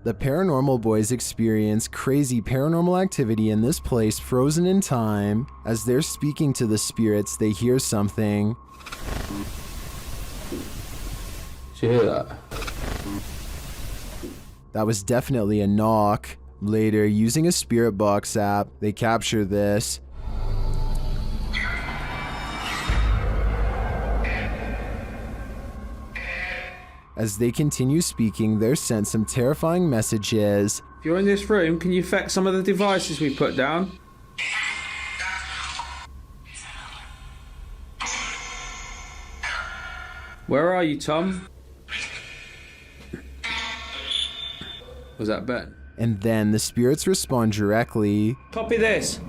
The paranormal boys experience crazy paranormal activity in this place frozen in time. As they're speaking to the spirits, they hear something. Did you hear that? That was definitely a knock. Later, using a spirit box app, they capture this. As they continue speaking, they're sent some terrifying messages. If you're in this room, can you affect some of the devices we put down? Where are you, Tom? Was that Ben? And then the spirits respond directly. Copy this.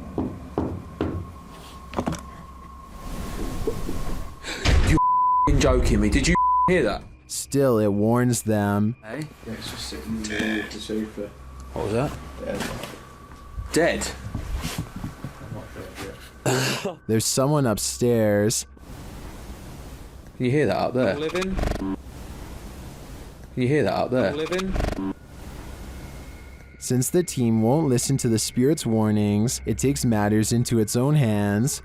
You joking me? Did you hear that? Still, it warns them. Hey? Yeah, it's just sitting in the middle of the sofa. What was that? Dead. Dead? There's someone upstairs. Can you hear that up there? Living. Can you hear that up there? Living. Since the team won't listen to the spirit's warnings, it takes matters into its own hands.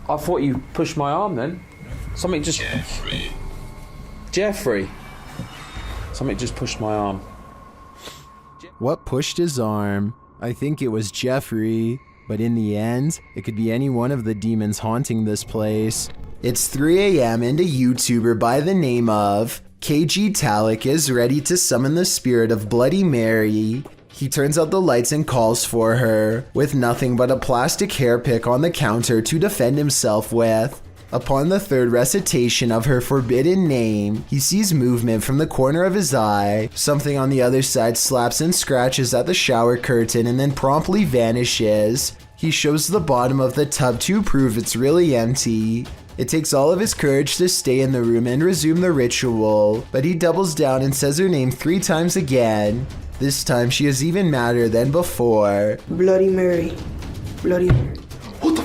I thought you pushed my arm then. Something just... Jeffrey. Something just pushed my arm. What pushed his arm? I think it was Jeffrey, but in the end, it could be any one of the demons haunting this place. It's 3 a.m. and a YouTuber by the name of KG Talik is ready to summon the spirit of Bloody Mary. He turns out the lights and calls for her, with nothing but a plastic hair pick on the counter to defend himself with. Upon the third recitation of her forbidden name, he sees movement from the corner of his eye. Something on the other side slaps and scratches at the shower curtain and then promptly vanishes. He shows the bottom of the tub to prove it's really empty. It takes all of his courage to stay in the room and resume the ritual, but he doubles down and says her name 3 times again. This time she is even madder than before. Bloody Mary. Bloody Mary. What the?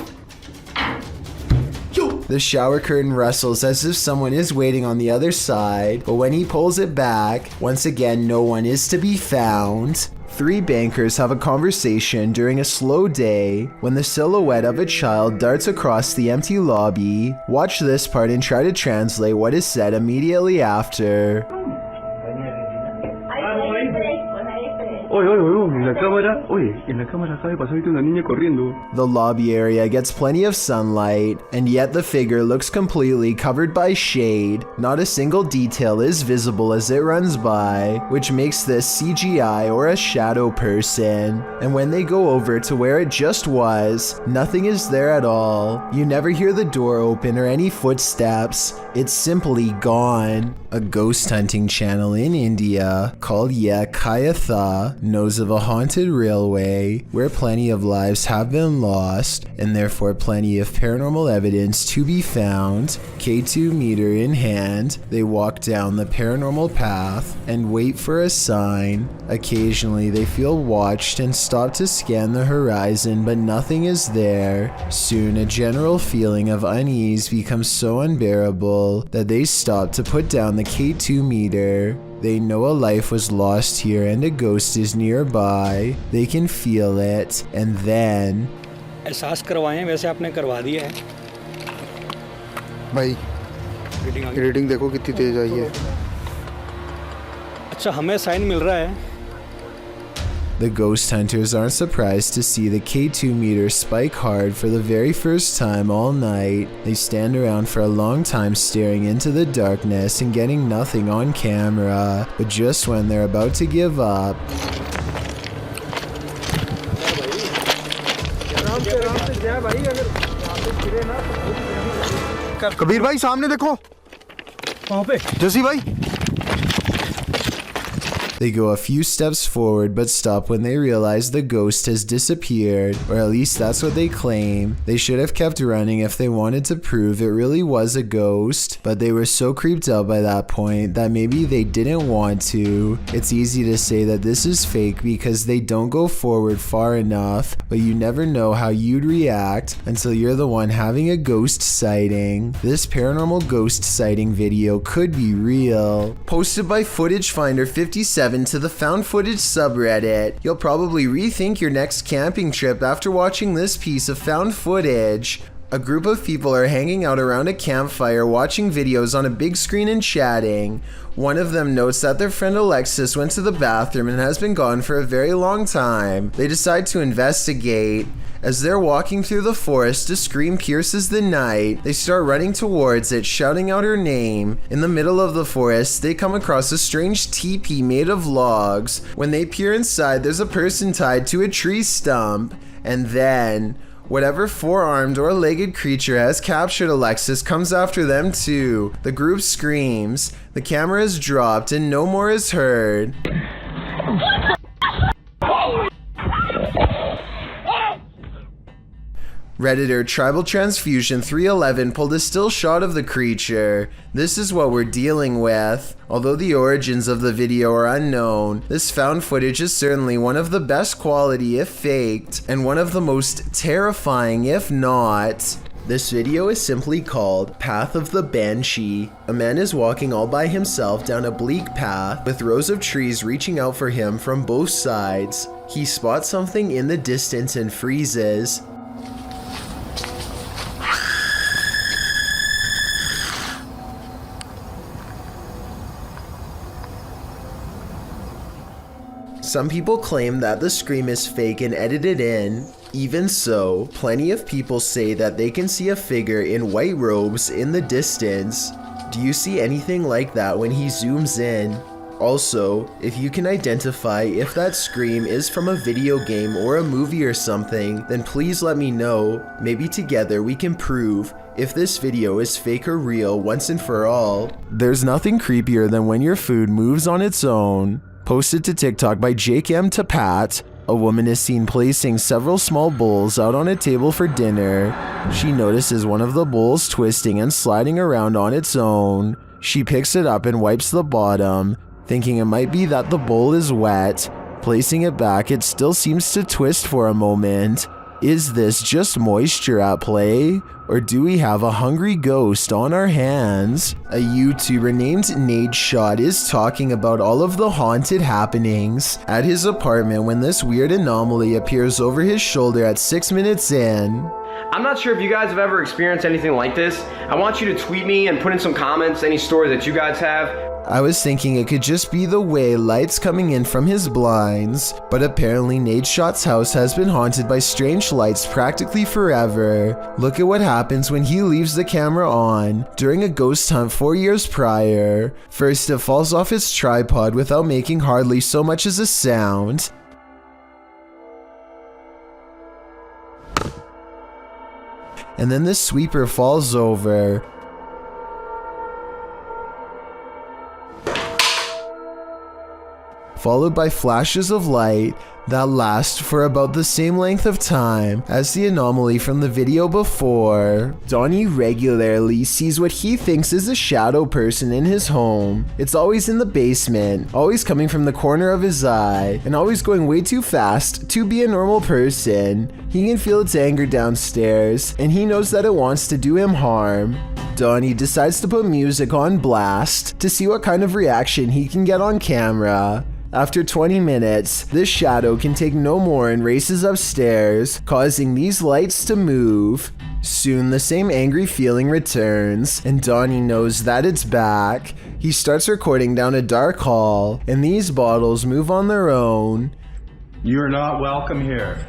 Yo! The shower curtain rustles as if someone is waiting on the other side, but when he pulls it back, once again no one is to be found. 3 bankers have a conversation during a slow day when the silhouette of a child darts across the empty lobby. Watch this part and try to translate what is said immediately after. The lobby area gets plenty of sunlight, and yet the figure looks completely covered by shade. Not a single detail is visible as it runs by, which makes this CGI or a shadow person. And when they go over to where it just was, nothing is there at all. You never hear the door open or any footsteps. It's simply gone. A ghost hunting channel in India called Ye Kayatha knows of a haunted railway where plenty of lives have been lost and therefore plenty of paranormal evidence to be found. K2 meter in hand, they walk down the paranormal path and wait for a sign. Occasionally they feel watched and stop to scan the horizon, but nothing is there. Soon a general feeling of unease becomes so unbearable that they stop to put down the K2 meter. They know a life was lost here and a ghost is nearby. They can feel it, and then... एहसास करवाएं वैसे आपने करवा दिया है भाई reading देखो कितनी तेज आई है अच्छा हमें साइन मिल रहा है The ghost hunters aren't surprised to see the K2 meter spike hard for the very first time all night. They stand around for a long time staring into the darkness and getting nothing on camera. But just when they're about to give up... Kabir भाई सामने देखो कहाँ पे जसी भाई They go a few steps forward but stop when they realize the ghost has disappeared, or at least that's what they claim. They should have kept running if they wanted to prove it really was a ghost, but they were so creeped out by that point that maybe they didn't want to. It's easy to say that this is fake because they don't go forward far enough, but you never know how you'd react until you're the one having a ghost sighting. This paranormal ghost sighting video could be real. Posted by Footage Finder 57 to the found footage subreddit. You'll probably rethink your next camping trip after watching this piece of found footage. A group of people are hanging out around a campfire watching videos on a big screen and chatting. One of them notes that their friend Alexis went to the bathroom and has been gone for a very long time. They decide to investigate. As they're walking through the forest, a scream pierces the night. They start running towards it, shouting out her name. In the middle of the forest, they come across a strange teepee made of logs. When they peer inside, there's a person tied to a tree stump. And then whatever four-armed or legged creature has captured Alexis comes after them too. The group screams, the camera is dropped, and no more is heard. Redditor Tribal Transfusion 311 pulled a still shot of the creature. This is what we're dealing with. Although the origins of the video are unknown, this found footage is certainly one of the best quality if faked, and one of the most terrifying if not. This video is simply called Path of the Banshee. A man is walking all by himself down a bleak path with rows of trees reaching out for him from both sides. He spots something in the distance and freezes. Some people claim that the scream is fake and edited in. Even so, plenty of people say that they can see a figure in white robes in the distance. Do you see anything like that when he zooms in? Also, if you can identify if that scream is from a video game or a movie or something, then please let me know. Maybe together we can prove if this video is fake or real once and for all. There's nothing creepier than when your food moves on its own. Posted to TikTok by Jake M. Tapat, a woman is seen placing several small bowls out on a table for dinner. She notices one of the bowls twisting and sliding around on its own. She picks it up and wipes the bottom, thinking it might be that the bowl is wet. Placing it back, it still seems to twist for a moment. Is this just moisture at play? Or do we have a hungry ghost on our hands? A YouTuber named Nadeshot is talking about all of the haunted happenings at his apartment when this weird anomaly appears over his shoulder at 6 minutes in. I'm not sure if you guys have ever experienced anything like this. I want you to tweet me and put in some comments any story that you guys have. I was thinking it could just be the way light's coming in from his blinds, but apparently Nadeshot's house has been haunted by strange lights practically forever. Look at what happens when he leaves the camera on during a ghost hunt 4 years prior. First, it falls off its tripod without making hardly so much as a sound. And then the sweeper falls over. Followed by flashes of light that last for about the same length of time as the anomaly from the video before. Donnie regularly sees what he thinks is a shadow person in his home. It's always in the basement, always coming from the corner of his eye, and always going way too fast to be a normal person. He can feel its anger downstairs, and he knows that it wants to do him harm. Donnie decides to put music on blast to see what kind of reaction he can get on camera. After 20 minutes, this shadow can take no more and races upstairs, causing these lights to move. Soon, the same angry feeling returns, and Donnie knows that it's back. He starts recording down a dark hall, and these bottles move on their own. You're not welcome here.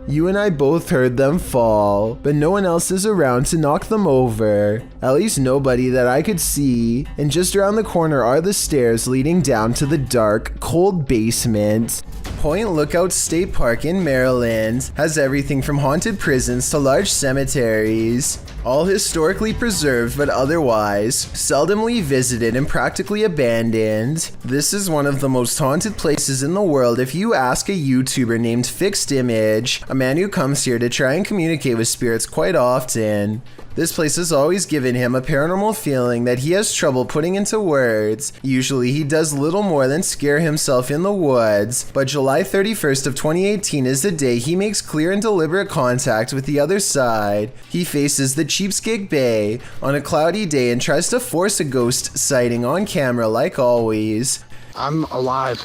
You and I both heard them fall, but no one else is around to knock them over. At least nobody that I could see, and just around the corner are the stairs leading down to the dark, cold basement. Point Lookout State Park in Maryland has everything from haunted prisons to large cemeteries, all historically preserved but otherwise seldomly visited and practically abandoned. This is one of the most haunted places in the world if you ask a YouTuber named Fixed Image, a man who comes here to try and communicate with spirits quite often. This place has always given him a paranormal feeling that he has trouble putting into words. Usually he does little more than scare himself in the woods, but July 31st of 2018 is the day he makes clear and deliberate contact with the other side. He faces the Cheapskate Bay on a cloudy day and tries to force a ghost sighting on camera like always. I'm alive.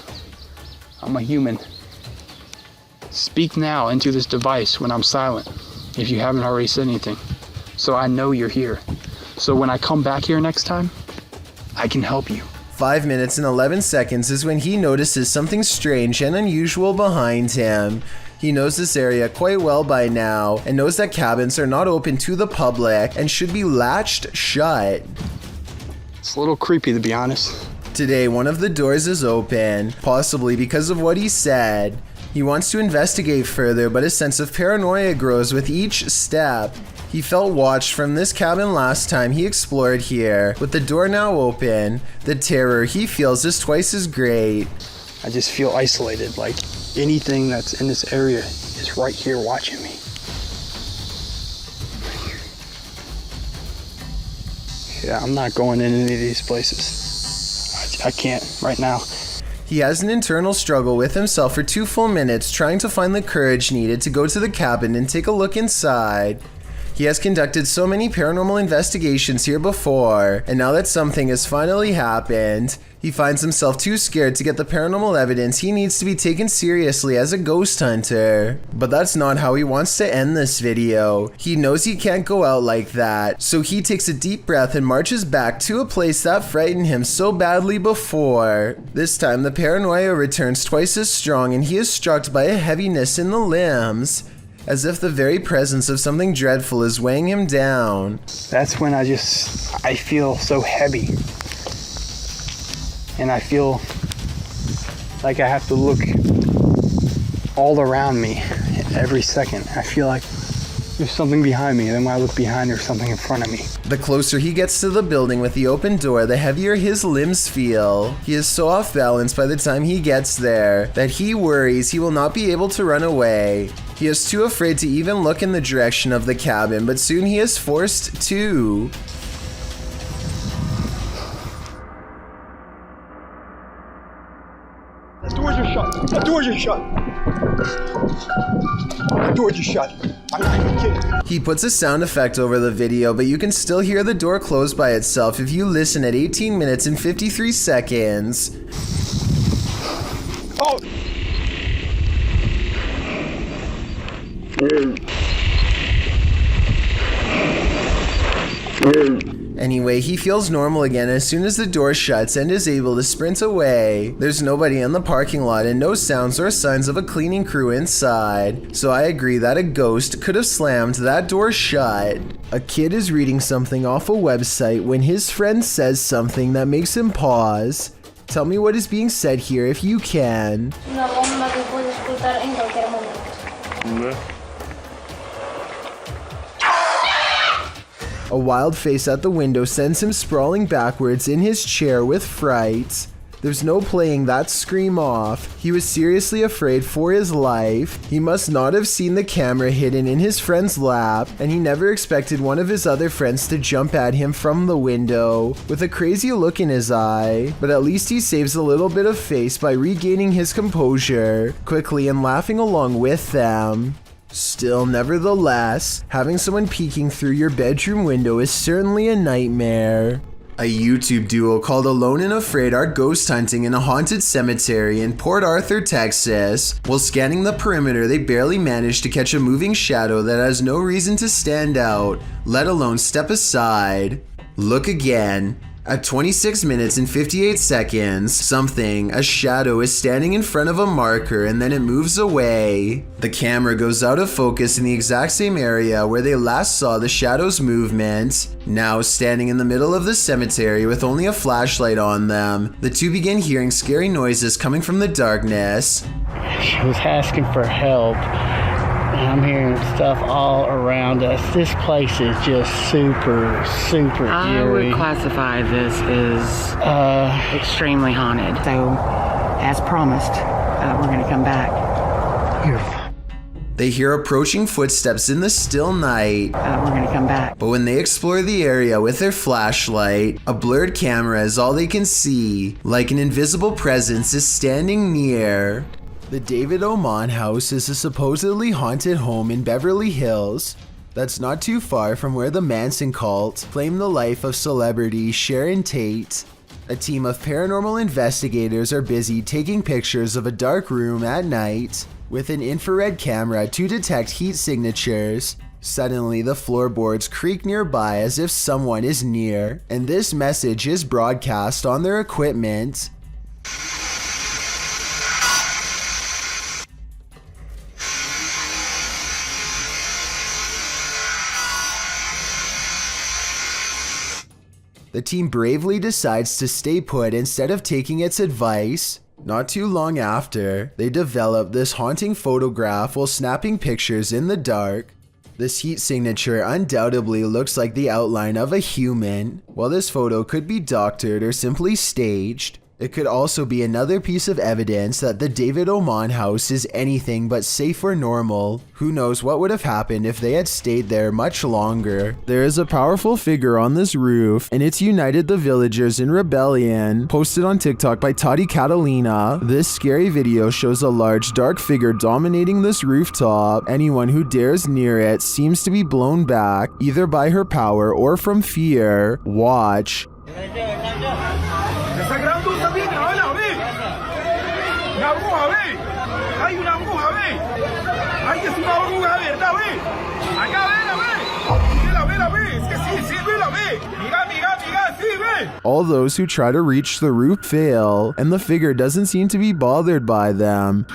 I'm a human. Speak now into this device when I'm silent, if you haven't already said anything. So I know you're here. So when I come back here next time, I can help you. 5 minutes and 11 seconds is when he notices something strange and unusual behind him. He knows this area quite well by now and knows that cabins are not open to the public and should be latched shut. It's a little creepy, to be honest. Today, one of the doors is open, possibly because of what he said. He wants to investigate further, but a sense of paranoia grows with each step. He felt watched from this cabin last time he explored here. With the door now open, the terror he feels is twice as great. I just feel isolated, like anything that's in this area is right here watching me. Yeah, I'm not going in any of these places. I can't right now. He has an internal struggle with himself for 2 full minutes trying to find the courage needed to go to the cabin and take a look inside. He has conducted so many paranormal investigations here before, and now that something has finally happened, he finds himself too scared to get the paranormal evidence he needs to be taken seriously as a ghost hunter. But that's not how he wants to end this video. He knows he can't go out like that, so he takes a deep breath and marches back to a place that frightened him so badly before. This time the paranoia returns twice as strong and he is struck by a heaviness in the limbs, as if the very presence of something dreadful is weighing him down. That's when I feel so heavy. And I feel like I have to look all around me every second. I feel like there's something behind me, and then when I look behind, there's something in front of me. The closer he gets to the building with the open door, the heavier his limbs feel. He is so off balance by the time he gets there that he worries he will not be able to run away. He is too afraid to even look in the direction of the cabin, but soon he is forced to. The doors are shut. The doors are shut. The doors are shut. I'm not even kidding. He puts a sound effect over the video, but you can still hear the door close by itself if you listen at 18 minutes and 53 seconds. Oh! Anyway, he feels normal again as soon as the door shuts and is able to sprint away. There's nobody in the parking lot and no sounds or signs of a cleaning crew inside, so I agree that a ghost could have slammed that door shut. A kid is reading something off a website when his friend says something that makes him pause. Tell me what is being said here if you can. Una bomba que puede explotar en cualquier momento. A wild face at the window sends him sprawling backwards in his chair with fright. There's no playing that scream off. He was seriously afraid for his life. He must not have seen the camera hidden in his friend's lap, and he never expected one of his other friends to jump at him from the window with a crazy look in his eye. But at least he saves a little bit of face by regaining his composure quickly and laughing along with them. Still, nevertheless, having someone peeking through your bedroom window is certainly a nightmare. A YouTube duo called Alone and Afraid are ghost hunting in a haunted cemetery in Port Arthur, Texas. While scanning the perimeter, they barely managed to catch a moving shadow that has no reason to stand out, let alone step aside. Look again. At 26 minutes and 58 seconds, a shadow is standing in front of a marker and then it moves away. The camera goes out of focus in the exact same area where they last saw the shadow's movement. Now standing in the middle of the cemetery with only a flashlight on them, the two begin hearing scary noises coming from the darkness. She was asking for help. I'm hearing stuff all around us. This place is just super eerie. I would classify this as extremely haunted. So, as promised, we're going to come back. They hear approaching footsteps in the still night. We're going to come back. But when they explore the area with their flashlight, a blurred camera is all they can see, like an invisible presence is standing near. The David Oman house is a supposedly haunted home in Beverly Hills that's not too far from where the Manson cult claimed the life of celebrity Sharon Tate. A team of paranormal investigators are busy taking pictures of a dark room at night with an infrared camera to detect heat signatures. Suddenly, the floorboards creak nearby as if someone is near, and this message is broadcast on their equipment. The team bravely decides to stay put instead of taking its advice. Not too long after, they develop this haunting photograph while snapping pictures in the dark. This heat signature undoubtedly looks like the outline of a human. While this photo could be doctored or simply staged, it could also be another piece of evidence that the David Oman house is anything but safe or normal. Who knows what would have happened if they had stayed there much longer. There is a powerful figure on this roof, and it's united the villagers in rebellion. Posted on TikTok by Tati Catalina, this scary video shows a large dark figure dominating this rooftop. Anyone who dares near it seems to be blown back, either by her power or from fear. Watch. All those who try to reach the roof fail, and the figure doesn't seem to be bothered by them.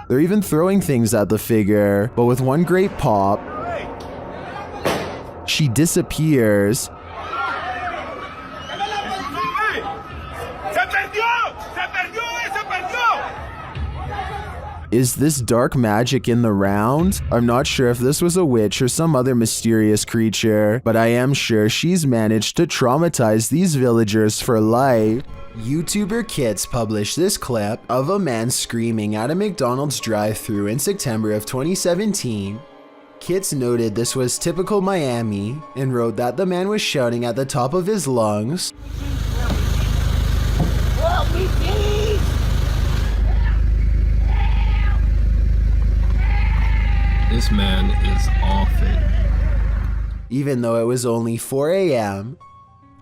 They're even throwing things at the figure, but with one great pop, she disappears. Is this dark magic in the round? I'm not sure if this was a witch or some other mysterious creature, but I am sure she's managed to traumatize these villagers for life. YouTuber Kits published this clip of a man screaming at a McDonald's drive-thru in September of 2017. Kits noted this was typical Miami and wrote that the man was shouting at the top of his lungs. Help me, please! This man is off it. Even though it was only 4 a.m.,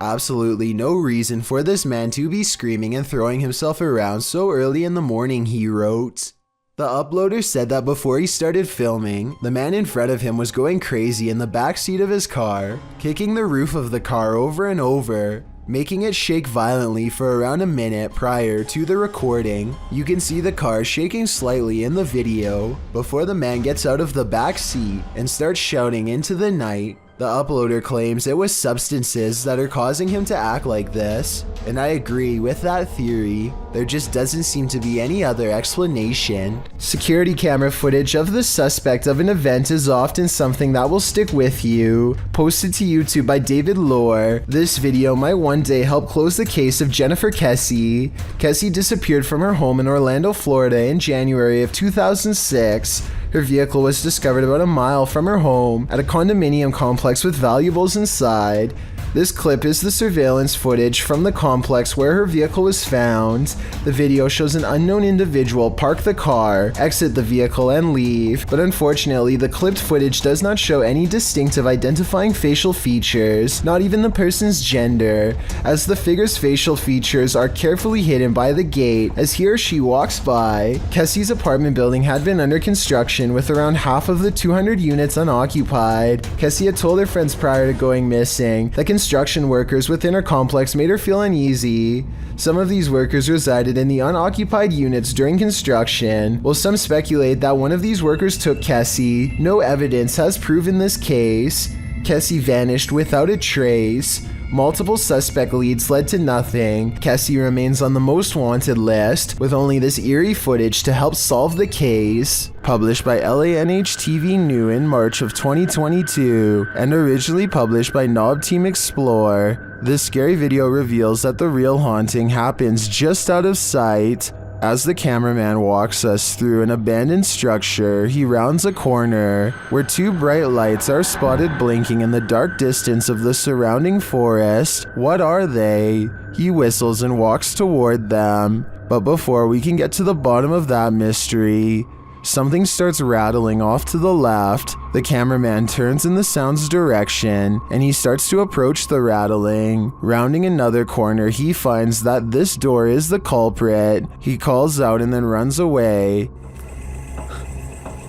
absolutely no reason for this man to be screaming and throwing himself around so early in the morning, he wrote. The uploader said that before he started filming, the man in front of him was going crazy in the back seat of his car, kicking the roof of the car over and over, making it shake violently for around a minute prior to the recording. You can see the car shaking slightly in the video before the man gets out of the back seat and starts shouting into the night. The uploader claims it was substances that are causing him to act like this, and I agree with that theory. There just doesn't seem to be any other explanation. Security camera footage of the suspect of an event is often something that will stick with you. Posted to YouTube by David Lohr, this video might one day help close the case of Jennifer Kessie. Kessie disappeared from her home in Orlando, Florida in January of 2006. Her vehicle was discovered about a mile from her home at a condominium complex with valuables inside. This clip is the surveillance footage from the complex where her vehicle was found. The video shows an unknown individual park the car, exit the vehicle, and leave, but unfortunately the clipped footage does not show any distinctive identifying facial features, not even the person's gender, as the figure's facial features are carefully hidden by the gate as he or she walks by. Kessie's apartment building had been under construction with around half of the 200 units unoccupied. Kessie had told her friends prior to going missing that construction workers within her complex made her feel uneasy. Some of these workers resided in the unoccupied units during construction, while some speculate that one of these workers took Kessie. No evidence has proven this case. Kessie vanished without a trace. Multiple suspect leads led to nothing. Kessie remains on the most wanted list, with only this eerie footage to help solve the case. Published by LANH-TV New in March of 2022, and originally published by Knob Team Explore, this scary video reveals that the real haunting happens just out of sight. As the cameraman walks us through an abandoned structure, he rounds a corner where two bright lights are spotted blinking in the dark distance of the surrounding forest. What are they? He whistles and walks toward them. But before we can get to the bottom of that mystery, something starts rattling off to the left. The cameraman turns in the sound's direction, and he starts to approach the rattling. Rounding another corner, he finds that this door is the culprit. He calls out and then runs away.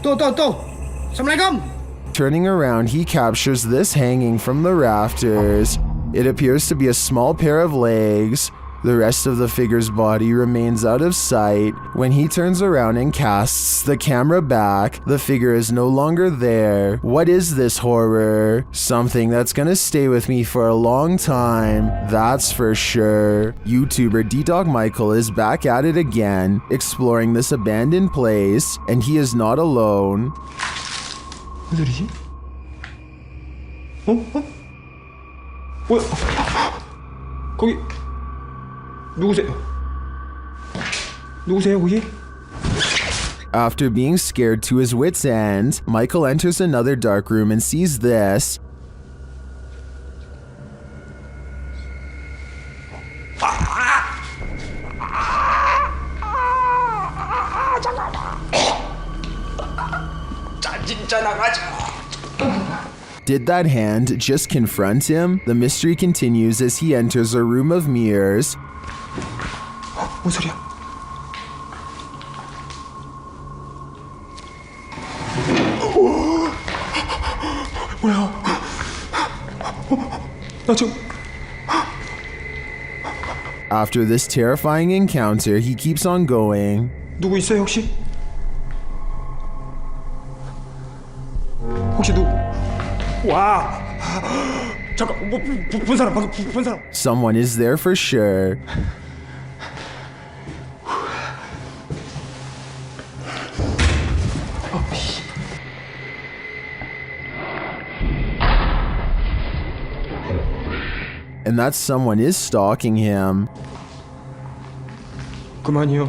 Assalamualaikum. Turning around, he captures this hanging from the rafters. It appears to be a small pair of legs. The rest of the figure's body remains out of sight. When he turns around and casts the camera back, the figure is no longer there. What is this horror? Something that's gonna stay with me for a long time, that's for sure. YouTuber D-Dog Michael is back at it again, exploring this abandoned place, and he is not alone. 무슨 소리지? 뭐야? 거기 누구세요? 누구세요, 거기? After being scared to his wits' end, Michael enters another dark room and sees this. Did that hand just confront him? The mystery continues as he enters a room of mirrors. 뭔 소리야? 뭐야? 나 지금. After this terrifying encounter, he keeps on going. 누구 있어요, 혹시? 혹시 누구? 와! 잠깐, 본 사람, 방금 본 사람. Someone is there for sure. And that someone is stalking him. 그만이요.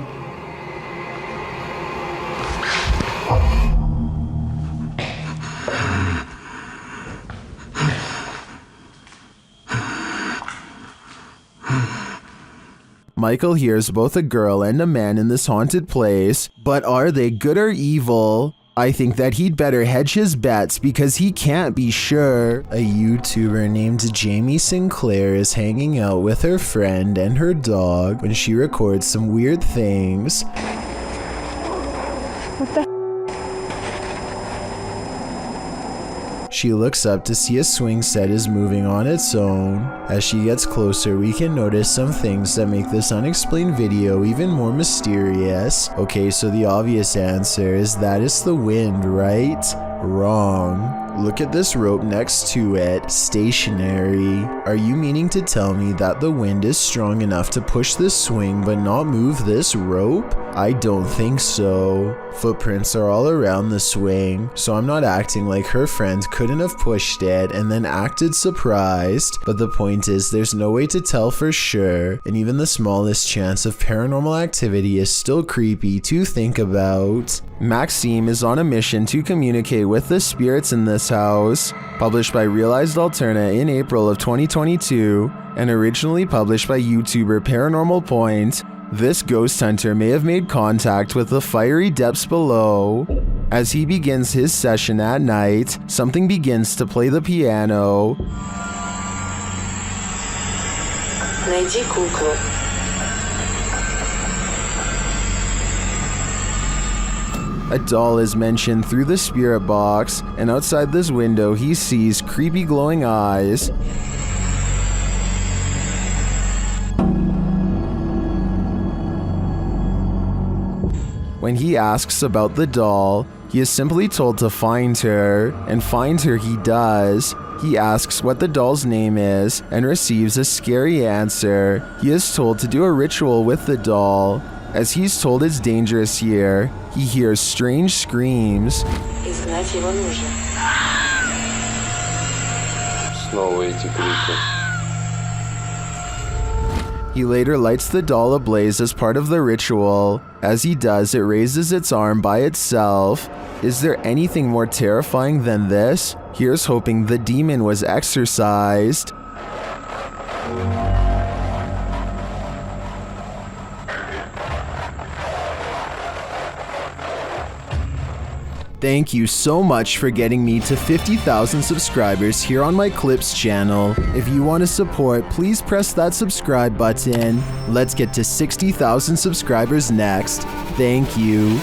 Michael hears both a girl and a man in this haunted place, but are they good or evil? I think that he'd better hedge his bets because he can't be sure. A YouTuber named Jamie Sinclair is hanging out with her friend and her dog when she records some weird things. What the? She looks up to see a swing set is moving on its own. As she gets closer, we can notice some things that make this unexplained video even more mysterious. Okay, so the obvious answer is that it's the wind, right? Wrong. Look at this rope next to it, stationary. Are you meaning to tell me that the wind is strong enough to push this swing but not move this rope? I don't think so. Footprints are all around the swing, so I'm not acting like her friend couldn't have pushed it and then acted surprised, but the point is there's no way to tell for sure, and even the smallest chance of paranormal activity is still creepy to think about. Maxime is on a mission to communicate with the spirits in this house. Published by Realized Alterna in April of 2022, and originally published by YouTuber Paranormal Point, this ghost hunter may have made contact with the fiery depths below. As he begins his session at night, something begins to play the piano. Найди куклу. A doll is mentioned through the spirit box, and outside this window he sees creepy glowing eyes. When he asks about the doll, he is simply told to find her, and find her he does. He asks what the doll's name is, and receives a scary answer. He is told to do a ritual with the doll. As he's told it's dangerous here, he hears strange screams. Изгнать его нужно. Снова эти крики. He later lights the doll ablaze as part of the ritual. As he does, it raises its arm by itself. Is there anything more terrifying than this? Here's hoping the demon was exorcised. Thank you so much for getting me to 50,000 subscribers here on my Clips channel. If you want to support, please press that subscribe button. Let's get to 60,000 subscribers next. Thank you.